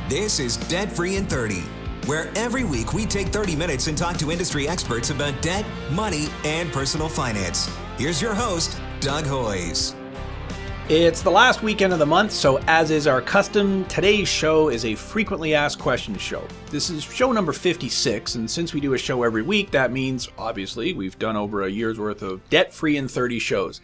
This is Debt Free in 30, where every week we take 30 minutes and talk to industry experts about debt, money, and personal finance. Here's your host, Doug Hoyes. It's the last weekend of the month, so as is our custom, today's show is a frequently asked questions show. This is show number 56, and since we do a show every week, that means, obviously, we've done over a year's worth of debt-free in 30 shows.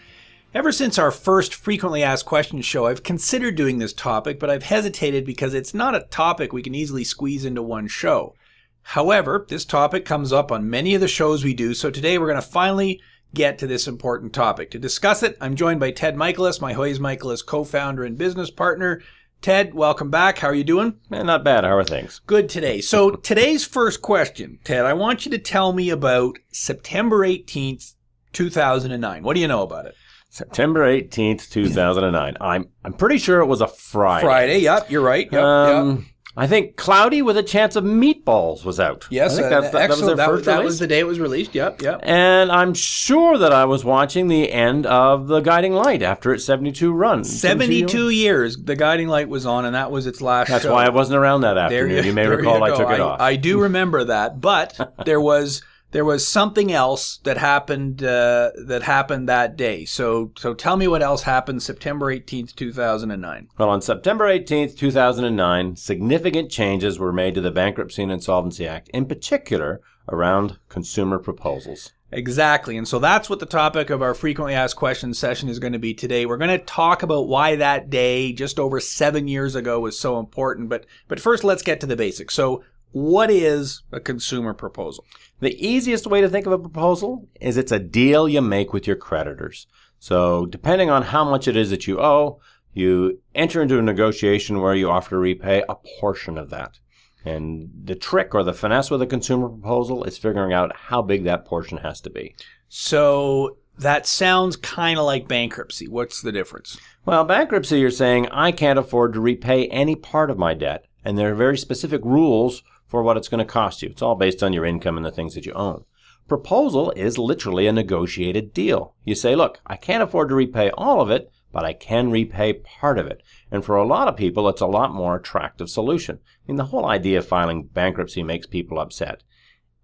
Ever since our first frequently asked questions show, I've considered doing this topic, but I've hesitated because it's not a topic we can easily squeeze into one show. However, this topic comes up on many of the shows we do, so today we're going to finally get to this important topic. To discuss it, I'm joined by Ted Michalos, my Hoyes Michalos co-founder and business partner. Ted, welcome back. How are you doing? Not bad. How are things? Good today. So today's first question, Ted, I want you to tell me about September 18th, 2009. What do you know about it? September 18th, 2009. I'm pretty sure it was a Friday. Friday, yep, you're right. Yep. I think Cloudy with a Chance of Meatballs was out. Yes, I think that was their first release. That was the day it was released, yep. And I'm sure that I was watching the end of The Guiding Light after its 72 run. 72 years The Guiding Light was on, and that was its last show. That's why I wasn't around that afternoon. You may recall I took it off. I do remember that, but there was something else that happened that day. So tell me what else happened September 18th, 2009. Well, on September 18th, 2009, significant changes were made to the Bankruptcy and Insolvency Act, in particular around consumer proposals. Exactly. And so that's what the topic of our frequently asked questions session is going to be today. We're going to talk about why that day, just over 7 years ago, was so important. But first, let's get to the basics. So what is a consumer proposal? The easiest way to think of a proposal is it's a deal you make with your creditors. So depending on how much it is that you owe, you enter into a negotiation where you offer to repay a portion of that. And the trick or the finesse with a consumer proposal is figuring out how big that portion has to be. So that sounds kind of like bankruptcy. What's the difference? Well, bankruptcy, you're saying, I can't afford to repay any part of my debt. And there are very specific rules for what it's going to cost you. It's all based on your income and the things that you own. Proposal is literally a negotiated deal. You say, look, I can't afford to repay all of it, but I can repay part of it. And for a lot of people, it's a lot more attractive solution. I mean, the whole idea of filing bankruptcy makes people upset.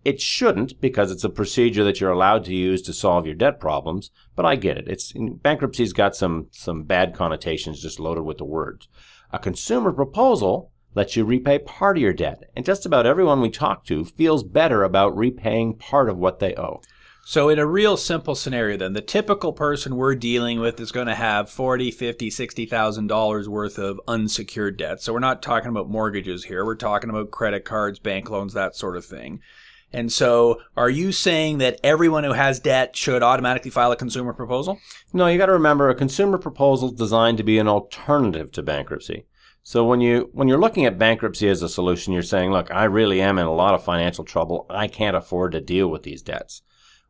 It shouldn't, because it's a procedure that you're allowed to use to solve your debt problems, but I get it. Bankruptcy's got some bad connotations just loaded with the words. A consumer proposal lets you repay part of your debt. And just about everyone we talk to feels better about repaying part of what they owe. So in a real simple scenario then, the typical person we're dealing with is going to have $40,000, $50,000, $60,000 worth of unsecured debt. So we're not talking about mortgages here. We're talking about credit cards, bank loans, that sort of thing. And so are you saying that everyone who has debt should automatically file a consumer proposal? No, you got to remember a consumer proposal is designed to be an alternative to bankruptcy. So when you're looking at bankruptcy as a solution, you're saying, look, I really am in a lot of financial trouble. I can't afford to deal with these debts.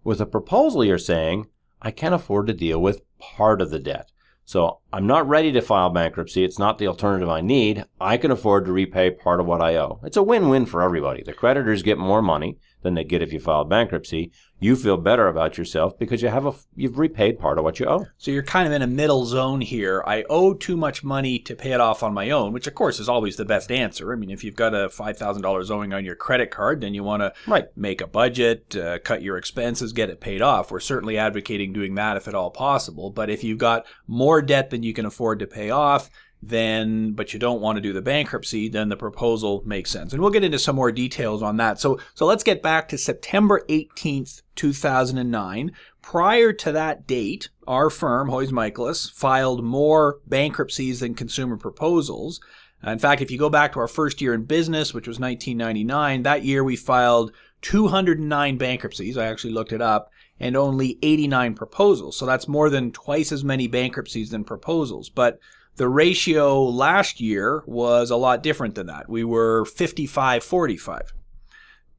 With a proposal, you're saying, I can afford to deal with part of the debt. So I'm not ready to file bankruptcy. It's not the alternative I need. I can afford to repay part of what I owe. It's a win-win for everybody. The creditors get more money than they get if you file bankruptcy. You feel better about yourself because you've repaid part of what you owe. So you're kind of in a middle zone here. I owe too much money to pay it off on my own, which of course is always the best answer. I mean, if you've got a $5,000 owing on your credit card, then you want to make a budget, cut your expenses, get it paid off. We're certainly advocating doing that if at all possible. But if you've got more debt than you can afford to pay off, but you don't want to do the bankruptcy, then the proposal makes sense. And we'll get into some more details on that. So let's get back to September 18th, 2009. Prior to that date, our firm, Hoyes Michalos, filed more bankruptcies than consumer proposals. In fact, if you go back to our first year in business, which was 1999, that year we filed 209 bankruptcies. I actually looked it up. And only 89 proposals. So that's more than twice as many bankruptcies than proposals. But the ratio last year was a lot different than that. We were 55-45.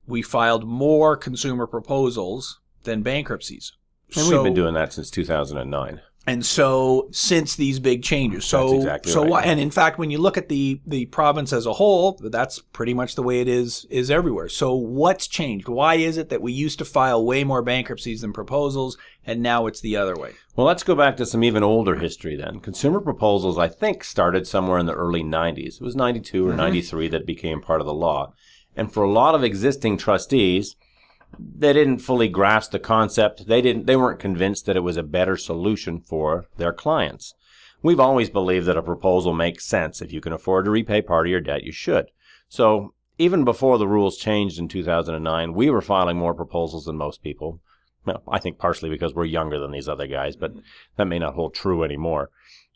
We filed more consumer proposals than bankruptcies. And we've been doing that since 2009. And so since these big changes, That's exactly right. why, and in fact, when you look at the province as a whole, that's pretty much the way it is everywhere. So what's changed? Why is it that we used to file way more bankruptcies than proposals, and now it's the other way? Well, let's go back to some even older history then. Consumer proposals, I think, started somewhere in the early 90s. It was 92 or 93 that became part of the law. And for a lot of existing trustees, they didn't fully grasp the concept. They weren't convinced that it was a better solution for their clients. We've always believed that a proposal makes sense. If you can afford to repay part of your debt, you should. So even before the rules changed in 2009, we were filing more proposals than most people. Well, I think partially because we're younger than these other guys, but that may not hold true anymore.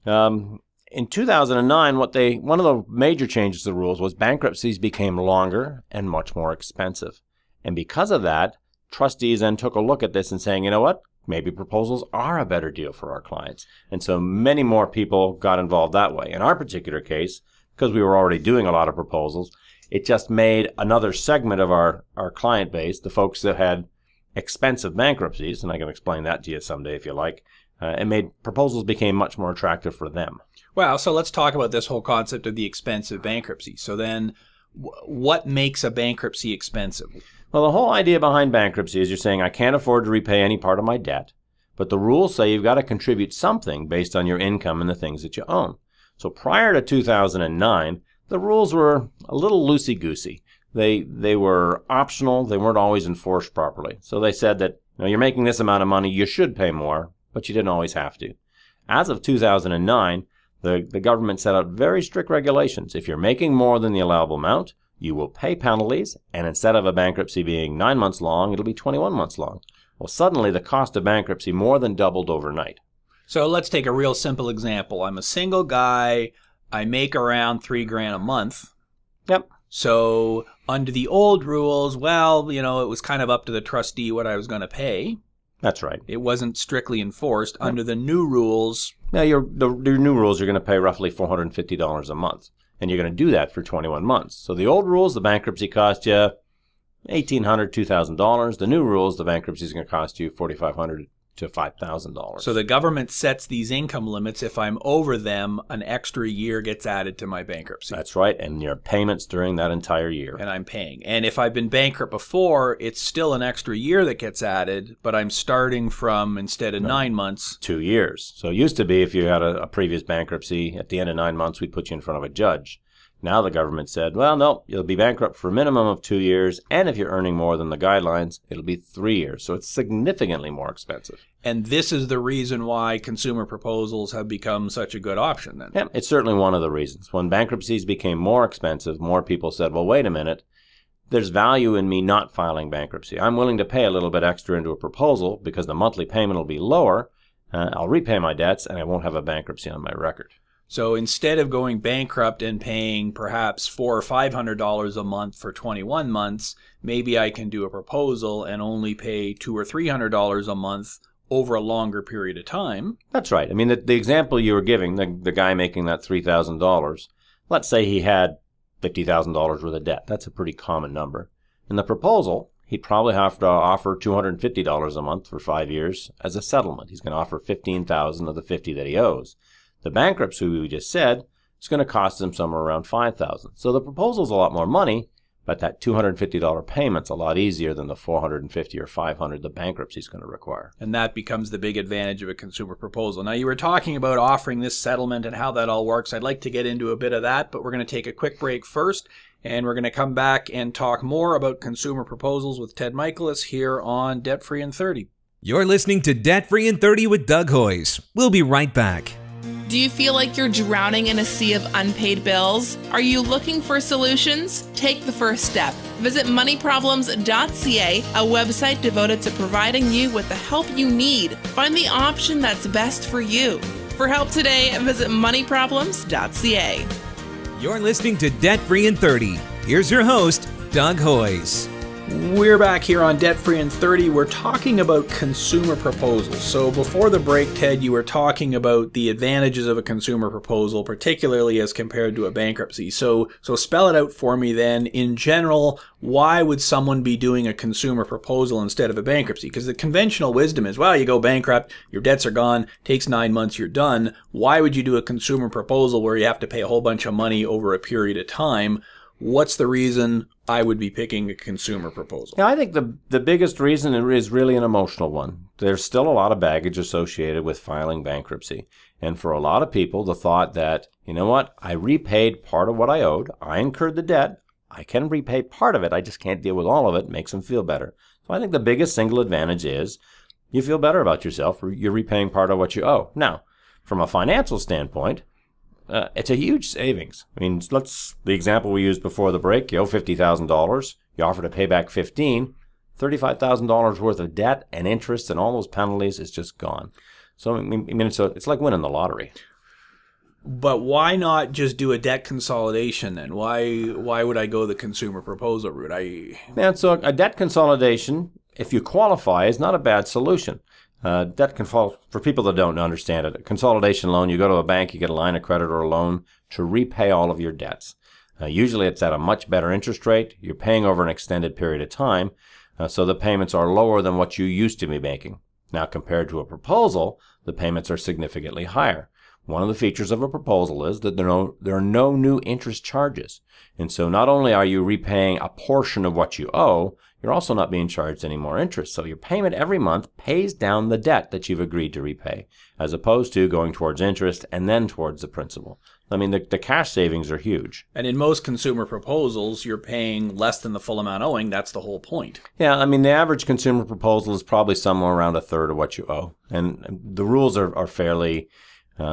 In 2009, one of the major changes to the rules was bankruptcies became longer and much more expensive. And because of that, trustees then took a look at this and saying, you know what, maybe proposals are a better deal for our clients. And so many more people got involved that way. In our particular case, because we were already doing a lot of proposals, it just made another segment of our client base, the folks that had expensive bankruptcies, and I can explain that to you someday if you like, it made proposals became much more attractive for them. Well, so let's talk about this whole concept of the expensive bankruptcy. So then what makes a bankruptcy expensive? Well, the whole idea behind bankruptcy is you're saying, I can't afford to repay any part of my debt, but the rules say you've got to contribute something based on your income and the things that you own. So prior to 2009, the rules were a little loosey-goosey. They were optional. They weren't always enforced properly. So they said that you're making this amount of money, you should pay more, but you didn't always have to. As of 2009, the government set out very strict regulations. If you're making more than the allowable amount, you will pay penalties, and instead of a bankruptcy being 9 months long, it'll be 21 months long. Well, suddenly the cost of bankruptcy more than doubled overnight. So let's take a real simple example. I'm a single guy. I make around $3,000 a month. Yep. So under the old rules, well, it was kind of up to the trustee what I was going to pay. That's right. It wasn't strictly enforced. Under the new rules... Now, your new rules, you're going to pay roughly $450 a month. And you're going to do that for 21 months. So the old rules, the bankruptcy cost you $1,800, $2,000. The new rules, the bankruptcy is going to cost you $4,500 to $5,000. So the government sets these income limits. If I'm over them, an extra year gets added to my bankruptcy. That's right. And your payments during that entire year. And I'm paying. And if I've been bankrupt before, it's still an extra year that gets added, but I'm starting from, instead of 9 months, 2 years. So it used to be if you had a previous bankruptcy, at the end of 9 months, we'd put you in front of a judge. Now the government said, well, no, you'll be bankrupt for a minimum of 2 years, and if you're earning more than the guidelines, it'll be 3 years. So it's significantly more expensive. And this is the reason why consumer proposals have become such a good option then. Yeah, it's certainly one of the reasons. When bankruptcies became more expensive, more people said, well, wait a minute, there's value in me not filing bankruptcy. I'm willing to pay a little bit extra into a proposal because the monthly payment will be lower. I'll repay my debts, and I won't have a bankruptcy on my record. So instead of going bankrupt and paying perhaps $400 or $500 a month for 21 months, maybe I can do a proposal and only pay $200 or $300 a month over a longer period of time. That's right. I mean, the example you were giving, the guy making that $3,000, let's say he had $50,000 worth of debt. That's a pretty common number. In the proposal, he'd probably have to offer $250 a month for 5 years as a settlement. He's going to offer $15,000 of the $50,000 that he owes. The bankruptcy, we just said, is going to cost him somewhere around $5,000. So the proposal's a lot more money, but that $250 payment's a lot easier than the $450 or $500 the bankruptcy's going to require. And that becomes the big advantage of a consumer proposal. Now, you were talking about offering this settlement and how that all works. I'd like to get into a bit of that, but we're going to take a quick break first, and we're going to come back and talk more about consumer proposals with Ted Michalos here on Debt Free in 30. You're listening to Debt Free in 30 with Doug Hoyes. We'll be right back. Do you feel like you're drowning in a sea of unpaid bills? Are you looking for solutions? Take the first step. Visit moneyproblems.ca, a website devoted to providing you with the help you need. Find the option that's best for you. For help today, visit moneyproblems.ca. You're listening to Debt Free in 30. Here's your host, Doug Hoyes. We're back here on Debt Free in 30. We're talking about consumer proposals. So before the break, Ted, you were talking about the advantages of a consumer proposal, particularly as compared to a bankruptcy. So spell it out for me then. In general, why would someone be doing a consumer proposal instead of a bankruptcy? Because the conventional wisdom is, well, you go bankrupt, your debts are gone, takes 9 months, you're done. Why would you do a consumer proposal where you have to pay a whole bunch of money over a period of time? What's the reason I would be picking a consumer proposal? Yeah, I think the biggest reason is really an emotional one. There's still a lot of baggage associated with filing bankruptcy. And for a lot of people, the thought that, you know what, I repaid part of what I owed, I incurred the debt, I can repay part of it, I just can't deal with all of it, makes them feel better. So I think the biggest single advantage is you feel better about yourself, you're repaying part of what you owe. Now, from a financial standpoint, it's a huge savings. I mean, the example we used before the break, you owe $50,000, you offer to pay back $15,000, $35,000 worth of debt and interest and all those penalties is just gone. So, I mean, it's like winning the lottery. But why not just do a debt consolidation then? Why would I go the consumer proposal route? So a debt consolidation, if you qualify, is not a bad solution. For people that don't understand it, a consolidation loan, you go to a bank, you get a line of credit or a loan to repay all of your debts. Usually it's at a much better interest rate. You're paying over an extended period of time, so the payments are lower than what you used to be making. Now, compared to a proposal, the payments are significantly higher. One of the features of a proposal is that there are no new interest charges. And so not only are you repaying a portion of what you owe, you're also not being charged any more interest. So your payment every month pays down the debt that you've agreed to repay, as opposed to going towards interest and then towards the principal. I mean, the cash savings are huge. And in most consumer proposals, you're paying less than the full amount owing. That's the whole point. Yeah, I mean, the average consumer proposal is probably somewhere around a third of what you owe. And the rules are fairly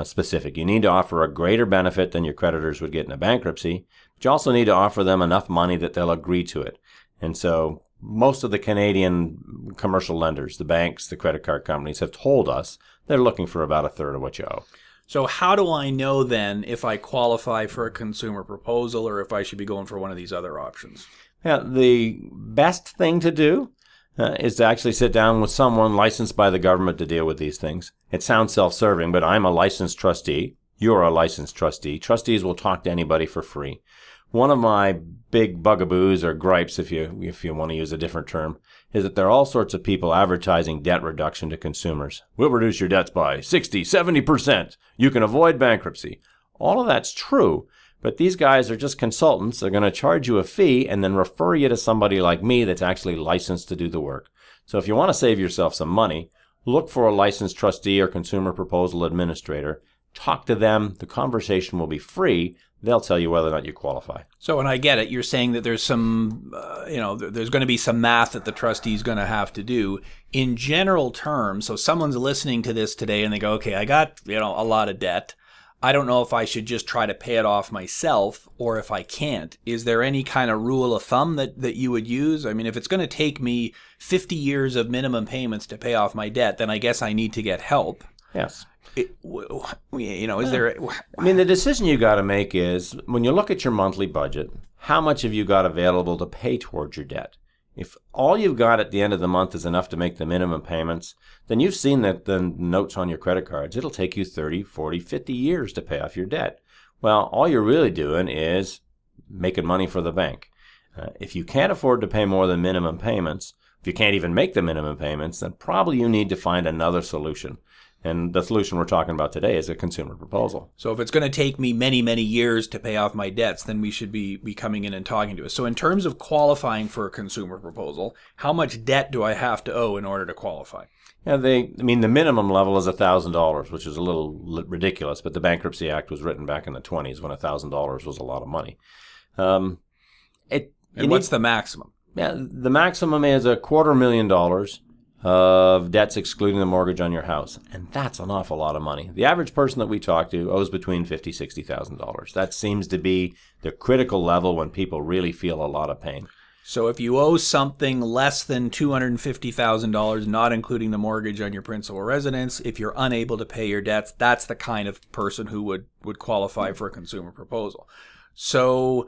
specific. You need to offer a greater benefit than your creditors would get in a bankruptcy, but you also need to offer them enough money that they'll agree to it. And so most of the Canadian commercial lenders, the banks, the credit card companies, have told us they're looking for about a third of what you owe. So how do I know then if I qualify for a consumer proposal or if I should be going for one of these other options? Yeah, the best thing to do is to actually sit down with someone licensed by the government to deal with these things. It sounds self-serving, but I'm a licensed trustee. You're a licensed trustee. Trustees will talk to anybody for free. One of my big bugaboos or gripes, if you want to use a different term, is that there are all sorts of people advertising debt reduction to consumers. We'll reduce your debts by 60, 70%. You can avoid bankruptcy. All of that's true, but these guys are just consultants. They're going to charge you a fee and then refer you to somebody like me that's actually licensed to do the work. So if you want to save yourself some money, look for a licensed trustee or consumer proposal administrator. Talk to them. The conversation will be free. They'll tell you whether or not you qualify. So, and I get it. You're saying that there's some, there's going to be some math that the trustee is going to have to do. In general terms, so someone's listening to this today and they go, okay, I got, a lot of debt. I don't know if I should just try to pay it off myself or if I can't. Is there any kind of rule of thumb that you would use? I mean, if it's going to take me 50 years of minimum payments to pay off my debt, then I guess I need to get help. Yes. Is there... I mean, the decision you got to make is, when you look at your monthly budget, how much have you got available to pay towards your debt? If all you've got at the end of the month is enough to make the minimum payments, then you've seen that the notes on your credit cards, it'll take you 30, 40, 50 years to pay off your debt. Well, all you're really doing is making money for the bank. If you can't afford to pay more than minimum payments, if you can't even make the minimum payments, then probably you need to find another solution. And the solution we're talking about today is a consumer proposal. So if it's going to take me many, many years to pay off my debts, then we should be coming in and talking to us. So in terms of qualifying for a consumer proposal, how much debt do I have to owe in order to qualify? Yeah, the minimum level is $1,000, which is a little ridiculous, but the Bankruptcy Act was written back in the 1920s when $1,000 was a lot of money. What's the maximum? Yeah, the maximum is $250,000 of debts excluding the mortgage on your house. And that's an awful lot of money. The average person that we talk to owes between $50,000, $60,000. That seems to be the critical level when people really feel a lot of pain. So if you owe something less than $250,000, not including the mortgage on your principal residence, if you're unable to pay your debts, that's the kind of person who would qualify for a consumer proposal. So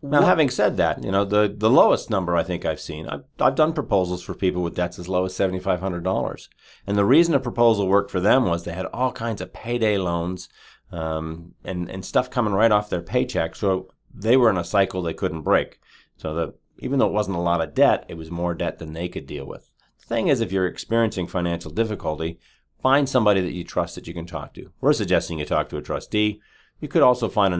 Now, having said that, the lowest number I think I've seen, I've done proposals for people with debts as low as $7,500. And the reason a proposal worked for them was they had all kinds of payday loans and stuff coming right off their paycheck. So they were in a cycle they couldn't break. So even though it wasn't a lot of debt, it was more debt than they could deal with. The thing is, if you're experiencing financial difficulty, find somebody that you trust that you can talk to. We're suggesting you talk to a trustee. You could also find a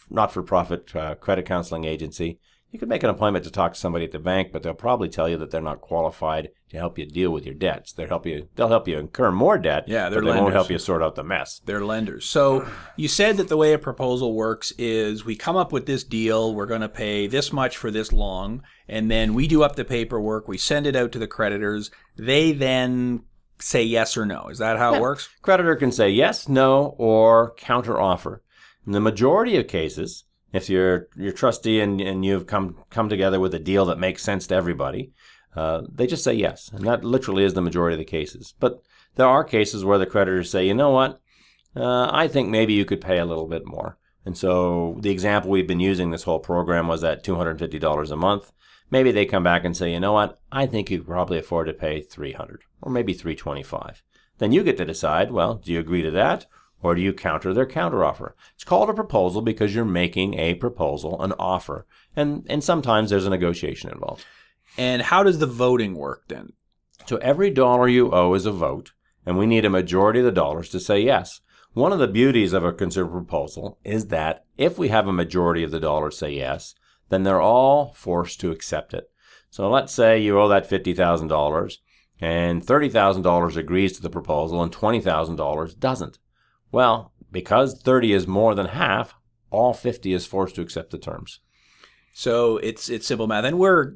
not-for-profit credit counseling agency. You could make an appointment to talk to somebody at the bank, but they'll probably tell you that they're not qualified to help you deal with your debts. They'll help you incur more debt, but they won't help you sort out the mess. They're lenders. So you said that the way a proposal works is we come up with this deal, we're going to pay this much for this long, and then we do up the paperwork, we send it out to the creditors. They then say yes or no. Is that how it works? Creditor can say yes, no, or counter offer. In the majority of cases, if you're trustee and you've come together with a deal that makes sense to everybody, they just say yes. And that literally is the majority of the cases. But there are cases where the creditors say, you know what, I think maybe you could pay a little bit more. And so the example we've been using this whole program was at $250 a month. Maybe they come back and say, you know what, I think you could probably afford to pay $300 or maybe $325. Then you get to decide, well, do you agree to that? Or do you counter their counteroffer? It's called a proposal because you're making a proposal, an offer. And sometimes there's a negotiation involved. And how does the voting work then? So every dollar you owe is a vote, and we need a majority of the dollars to say yes. One of the beauties of a consumer proposal is that if we have a majority of the dollars say yes, then they're all forced to accept it. So let's say you owe that $50,000, and $30,000 agrees to the proposal and $20,000 doesn't. Well, because 30 is more than half, all 50 is forced to accept the terms. So it's simple math, and we're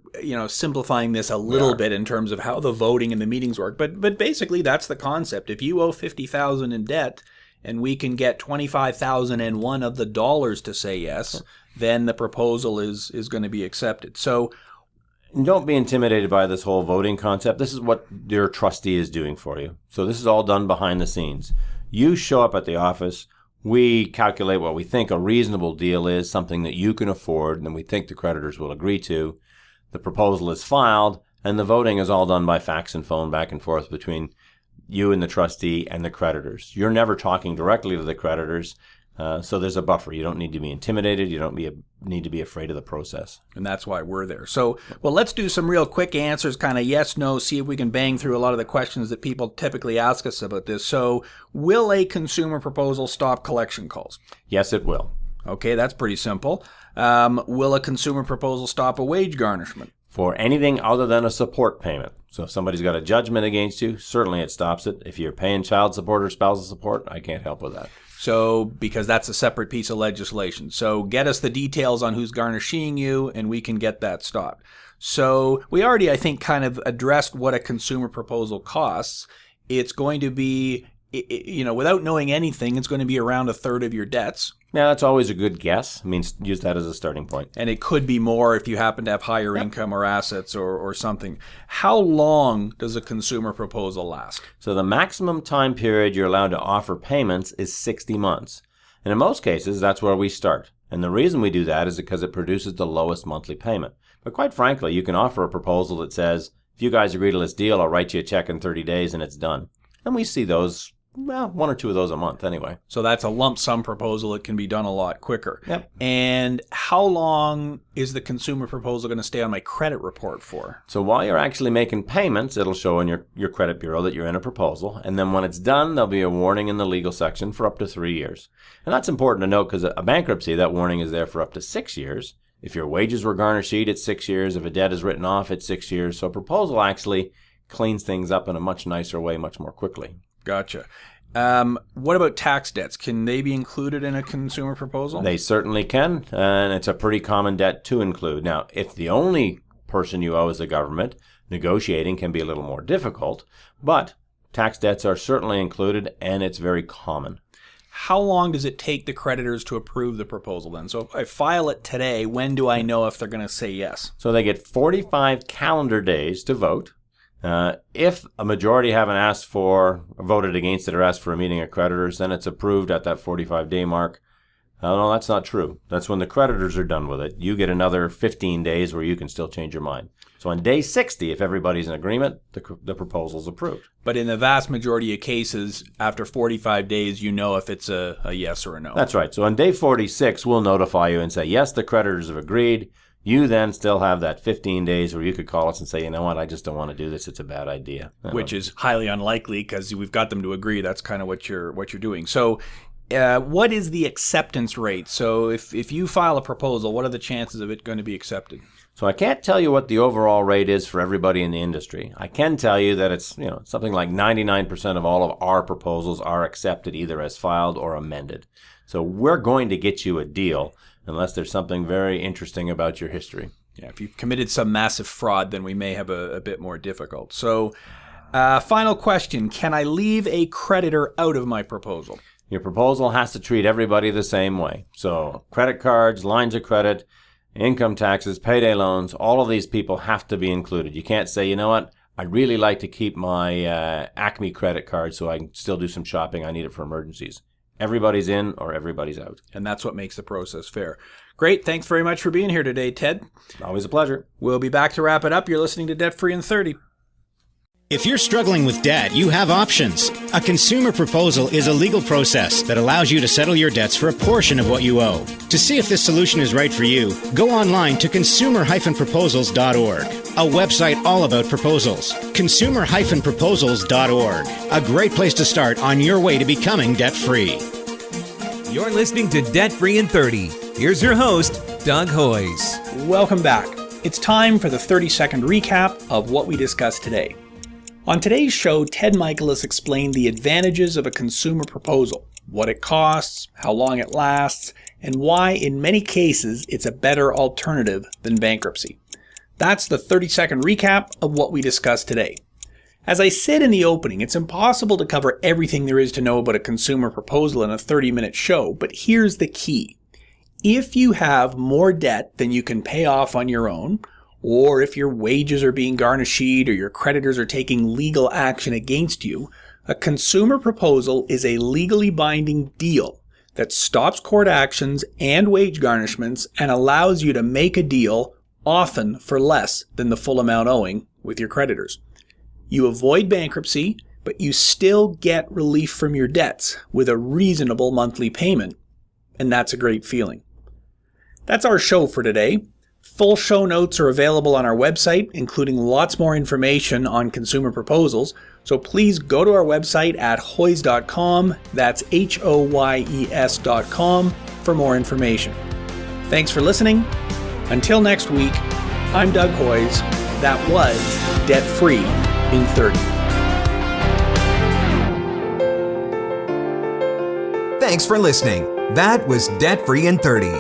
simplifying this a little bit in terms of how the voting and the meetings work. But basically, that's the concept. If you owe $50,000 in debt, and we can get $25,001 of the dollars to say yes, then the proposal is going to be accepted. So don't be intimidated by this whole voting concept. This is what your trustee is doing for you. So this is all done behind the scenes. You show up at the office, we calculate what we think a reasonable deal is, something that you can afford and we think the creditors will agree to. The proposal is filed, and the voting is all done by fax and phone back and forth between you and the trustee and the creditors. You're never talking directly to the creditors, so there's a buffer. You don't need to be intimidated. You don't need to be afraid of the process. And that's why we're there. So, well, let's do some real quick answers, kind of yes, no, see if we can bang through a lot of the questions that people typically ask us about this. So, will a consumer proposal stop collection calls? Yes, it will. Okay, that's pretty simple. Will a consumer proposal stop a wage garnishment? For anything other than a support payment. So if somebody's got a judgment against you, certainly it stops it. If you're paying child support or spousal support, I can't help with that. So, because that's a separate piece of legislation. So get us the details on who's garnishing you, and we can get that stopped. So we already, I think, kind of addressed what a consumer proposal costs. It's going to be, without knowing anything, it's going to be around a third of your debts. Yeah, that's always a good guess. I mean, use that as a starting point. And it could be more if you happen to have higher income or assets or something. How long does a consumer proposal last? So the maximum time period you're allowed to offer payments is 60 months. And in most cases, that's where we start. And the reason we do that is because it produces the lowest monthly payment. But quite frankly, you can offer a proposal that says, if you guys agree to this deal, I'll write you a check in 30 days and it's done. And we see those, well, one or two of those a month anyway. So that's a lump sum proposal. It can be done a lot quicker. Yep. And how long is the consumer proposal going to stay on my credit report for? So while you're actually making payments, it'll show in your credit bureau that you're in a proposal. And then when it's done, there'll be a warning in the legal section for up to 3 years. And that's important to note because a bankruptcy, that warning is there for up to 6 years. If your wages were garnished, it's 6 years. If a debt is written off, it's 6 years. So a proposal actually cleans things up in a much nicer way, much more quickly. Gotcha. What about tax debts? Can they be included in a consumer proposal? They certainly can, and it's a pretty common debt to include. Now, if the only person you owe is the government, negotiating can be a little more difficult, but tax debts are certainly included, and it's very common. How long does it take the creditors to approve the proposal then? So if I file it today, when do I know if they're going to say yes? So they get 45 calendar days to vote. If a majority haven't asked for, or voted against it, or asked for a meeting of creditors, then it's approved at that 45-day mark. Oh, no, that's not true. That's when the creditors are done with it. You get another 15 days where you can still change your mind. So on day 60, if everybody's in agreement, the proposal's approved. But in the vast majority of cases, after 45 days, you know if it's a yes or a no. That's right. So on day 46, we'll notify you and say, yes, the creditors have agreed. You then still have that 15 days where you could call us and say, you know what, I just don't want to do this. It's a bad idea. Which is highly unlikely because we've got them to agree. That's kind of what you're doing. So what is the acceptance rate? So if you file a proposal, what are the chances of it going to be accepted? So I can't tell you what the overall rate is for everybody in the industry. I can tell you that it's something like 99% of all of our proposals are accepted either as filed or amended. So we're going to get you a deal unless there's something very interesting about your history. Yeah, if you've committed some massive fraud, then we may have a bit more difficult. So final question, can I leave a creditor out of my proposal? Your proposal has to treat everybody the same way. So credit cards, lines of credit, income taxes, payday loans, all of these people have to be included. You can't say, you know what, I'd really like to keep my Acme credit card so I can still do some shopping. I need it for emergencies. Everybody's in or everybody's out. And that's what makes the process fair. Great. Thanks very much for being here today, Ted. Always a pleasure. We'll be back to wrap it up. You're listening to Debt Free in 30. If you're struggling with debt, you have options. A consumer proposal is a legal process that allows you to settle your debts for a portion of what you owe. To see if this solution is right for you, go online to consumer-proposals.org, a website all about proposals. Consumer-proposals.org, a great place to start on your way to becoming debt-free. You're listening to Debt Free in 30. Here's your host, Doug Hoyes. Welcome back. It's time for the 30-second recap of what we discussed today. On today's show, Ted Michalos explained the advantages of a consumer proposal, what it costs, how long it lasts, and why in many cases it's a better alternative than bankruptcy. That's the 30-second recap of what we discussed today. As I said in the opening, it's impossible to cover everything there is to know about a consumer proposal in a 30-minute show, but here's the key. If you have more debt than you can pay off on your own, or if your wages are being garnished or your creditors are taking legal action against you, a consumer proposal is a legally binding deal that stops court actions and wage garnishments and allows you to make a deal, often for less than the full amount owing, with your creditors. You avoid bankruptcy, but you still get relief from your debts with a reasonable monthly payment, and that's a great feeling. That's our show for today. Full show notes are available on our website, including lots more information on consumer proposals. So please go to our website at hoyes.com, that's HOYES.com, for more information. Thanks for listening. Until next week, I'm Doug Hoyes. That was Debt Free in 30. Thanks for listening. That was Debt Free in 30.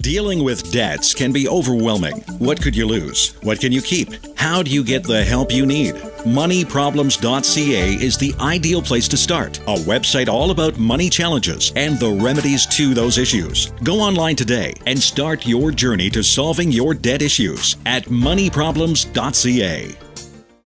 Dealing with debts can be overwhelming. What could you lose? What can you keep? How do you get the help you need? MoneyProblems.ca is the ideal place to start. A website all about money challenges and the remedies to those issues. Go online today and start your journey to solving your debt issues at MoneyProblems.ca.